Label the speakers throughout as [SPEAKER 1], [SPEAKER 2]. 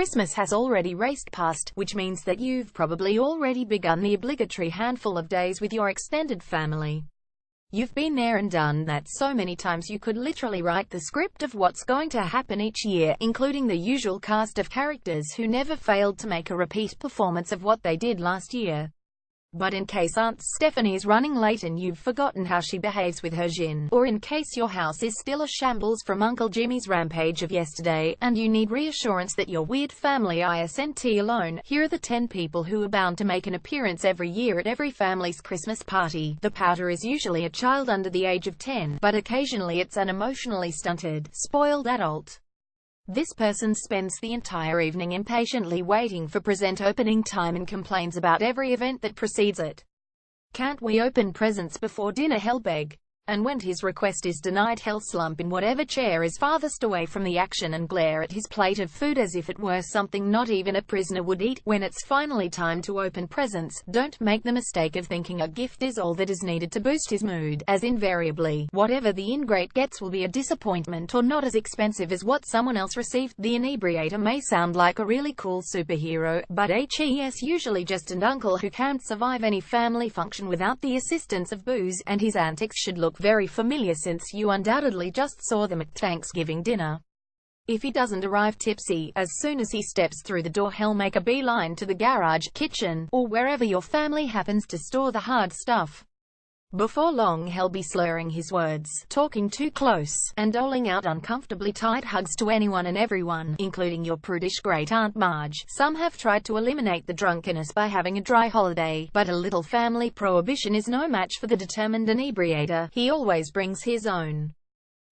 [SPEAKER 1] Christmas has already raced past, which means that you've probably already begun the obligatory handful of days with your extended family. You've been there and done that so many times you could literally write the script of what's going to happen each year, including the usual cast of characters who never failed to make a repeat performance of what they did last year. But in case Aunt Stephanie's running late and you've forgotten how she behaves with her gin, or in case your house is still a shambles from Uncle Jimmy's rampage of yesterday, and you need reassurance that your weird family isn't alone, here are the 10 people who are bound to make an appearance every year at every family's Christmas party. The pouter is usually a child under the age of 10, but occasionally it's an emotionally stunted, spoiled adult. This person spends the entire evening impatiently waiting for present opening time and complains about every event that precedes it. Can't we open presents before dinner, he'll beg. And when his request is denied, he'll slump in whatever chair is farthest away from the action and glare at his plate of food as if it were something not even a prisoner would eat. When it's finally time to open presents, don't make the mistake of thinking a gift is all that is needed to boost his mood, as invariably, whatever the ingrate gets will be a disappointment or not as expensive as what someone else received. The inebriator may sound like a really cool superhero, but he's usually just an uncle who can't survive any family function without the assistance of booze, and his antics should look very familiar since you undoubtedly just saw them at Thanksgiving dinner. If he doesn't arrive tipsy, as soon as he steps through the door he'll make a beeline to the garage, kitchen, or wherever your family happens to store the hard stuff. Before long he'll be slurring his words, talking too close, and doling out uncomfortably tight hugs to anyone and everyone, including your prudish great-aunt Marge. Some have tried to eliminate the drunkenness by having a dry holiday, but a little family prohibition is no match for the determined inebriator. He always brings his own.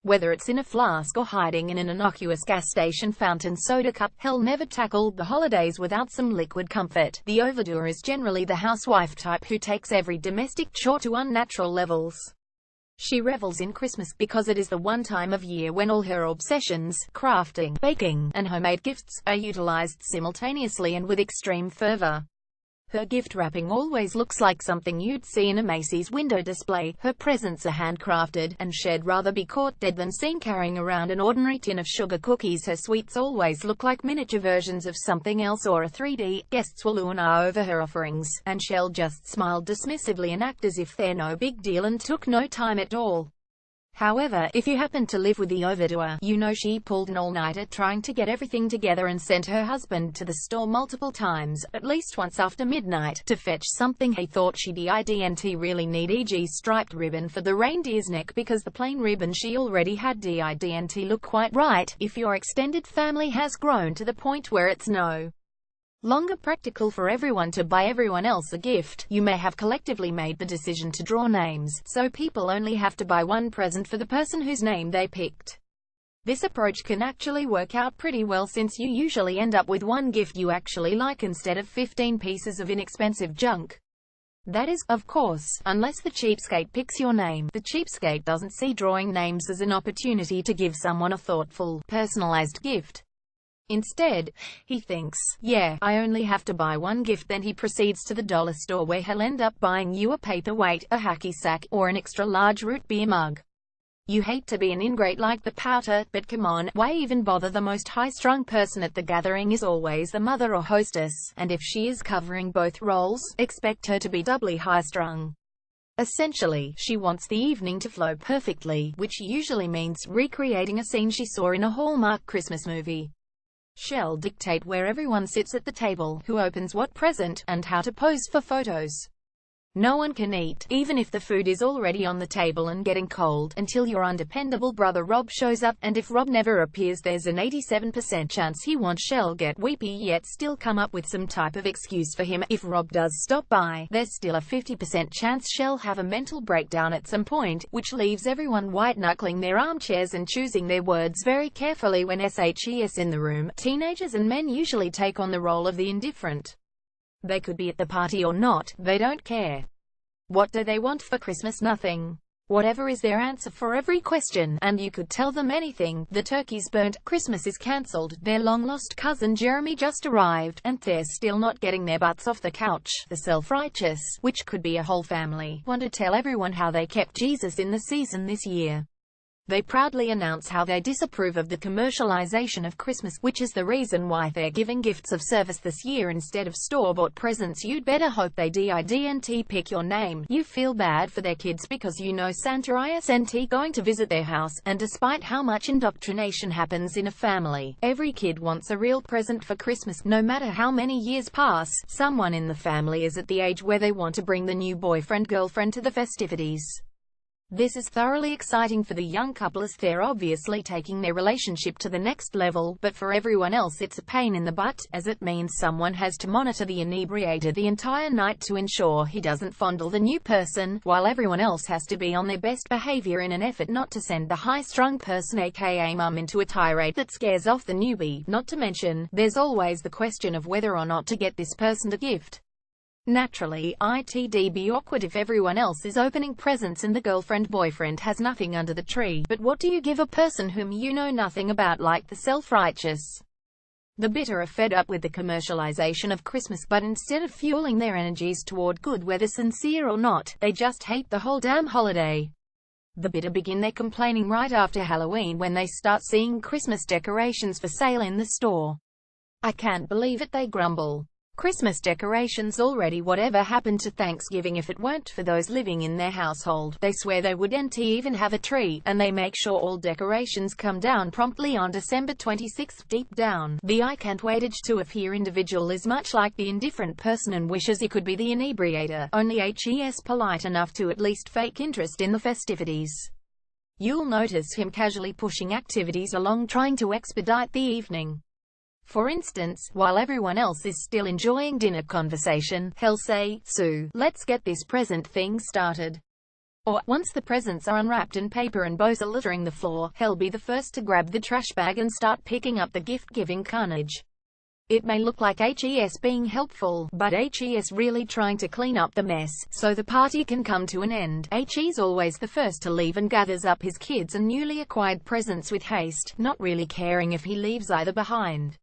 [SPEAKER 1] Whether it's in a flask or hiding in an innocuous gas station fountain soda cup, he'll never tackle the holidays without some liquid comfort. The overdoer is generally the housewife type who takes every domestic chore to unnatural levels. She revels in Christmas because it is the one time of year when all her obsessions, crafting, baking, and homemade gifts, are utilized simultaneously and with extreme fervor. Her gift wrapping always looks like something you'd see in a Macy's window display. Her presents are handcrafted, and she'd rather be caught dead than seen carrying around an ordinary tin of sugar cookies. Her sweets always look like miniature versions of something else or a 3D. Guests will ooh and ah over her offerings, and she'll just smile dismissively and act as if they're no big deal and took no time at all. However, if you happen to live with the overdoer, you know she pulled an all-nighter trying to get everything together and sent her husband to the store multiple times, at least once after midnight, to fetch something he thought she didn't really need, e.g. striped ribbon for the reindeer's neck because the plain ribbon she already had didn't look quite right. If your extended family has grown to the point where it's no longer practical for everyone to buy everyone else a gift, you may have collectively made the decision to draw names, so people only have to buy one present for the person whose name they picked. This approach can actually work out pretty well since you usually end up with one gift you actually like instead of 15 pieces of inexpensive junk. That is, of course, unless the cheapskate picks your name. The cheapskate doesn't see drawing names as an opportunity to give someone a thoughtful, personalized gift. Instead, he thinks, yeah, I only have to buy one gift. Then he proceeds to the dollar store where he'll end up buying you a paperweight, a hacky sack, or an extra large root beer mug. You hate to be an ingrate like the pouter, but come on, why even bother? The most high-strung person at the gathering is always the mother or hostess, and if she is covering both roles, expect her to be doubly high-strung. Essentially, she wants the evening to flow perfectly, which usually means recreating a scene she saw in a Hallmark Christmas movie. She'll dictate where everyone sits at the table, who opens what present, and how to pose for photos. No one can eat, even if the food is already on the table and getting cold, until your undependable brother Rob shows up, and if Rob never appears there's an 87% chance he won't. She'll get weepy yet still come up with some type of excuse for him. If Rob does stop by, there's still a 50% chance she'll have a mental breakdown at some point, which leaves everyone white-knuckling their armchairs and choosing their words very carefully when SHES in the room. Teenagers and men usually take on the role of the indifferent. They could be at the party or not, they don't care. What do they want for Christmas? Nothing. Whatever is their answer for every question, and you could tell them anything. The turkey's burnt, Christmas is cancelled, their long-lost cousin Jeremy just arrived, and they're still not getting their butts off the couch. The self-righteous, which could be a whole family, want to tell everyone how they kept Jesus in the season this year. They proudly announce how they disapprove of the commercialization of Christmas, which is the reason why they're giving gifts of service this year instead of store-bought presents. You'd better hope they didn't pick your name. You feel bad for their kids because you know Santa isn't going to visit their house, and despite how much indoctrination happens in a family, every kid wants a real present for Christmas. No matter how many years pass, someone in the family is at the age where they want to bring the new boyfriend-girlfriend to the festivities. This is thoroughly exciting for the young couple as they're obviously taking their relationship to the next level, but for everyone else it's a pain in the butt, as it means someone has to monitor the inebriator the entire night to ensure he doesn't fondle the new person, while everyone else has to be on their best behavior in an effort not to send the high-strung person aka mum into a tirade that scares off the newbie. Not to mention, there's always the question of whether or not to get this person a gift. Naturally, it'd be awkward if everyone else is opening presents and the girlfriend-boyfriend has nothing under the tree. But what do you give a person whom you know nothing about, like the self-righteous? The bitter are fed up with the commercialization of Christmas, but instead of fueling their energies toward good, whether sincere or not, they just hate the whole damn holiday. The bitter begin their complaining right after Halloween when they start seeing Christmas decorations for sale in the store. I can't believe it, they grumble. Christmas decorations already. Whatever happened to Thanksgiving if it weren't for those living in their household? They swear they wouldn't even have a tree, and they make sure all decorations come down promptly on December 26th. Deep down, the I can't wait age to appear individual is much like the indifferent person and wishes he could be the inebriator, only he's polite enough to at least fake interest in the festivities. You'll notice him casually pushing activities along, trying to expedite the evening. For instance, while everyone else is still enjoying dinner conversation, he'll say, "Sue, let's get this present thing started." Or, once the presents are unwrapped and paper and bows are littering the floor, he'll be the first to grab the trash bag and start picking up the gift-giving carnage. It may look like HES being helpful, but HES really trying to clean up the mess, so the party can come to an end. HE's always the first to leave and gathers up his kids and newly acquired presents with haste, not really caring if he leaves either behind.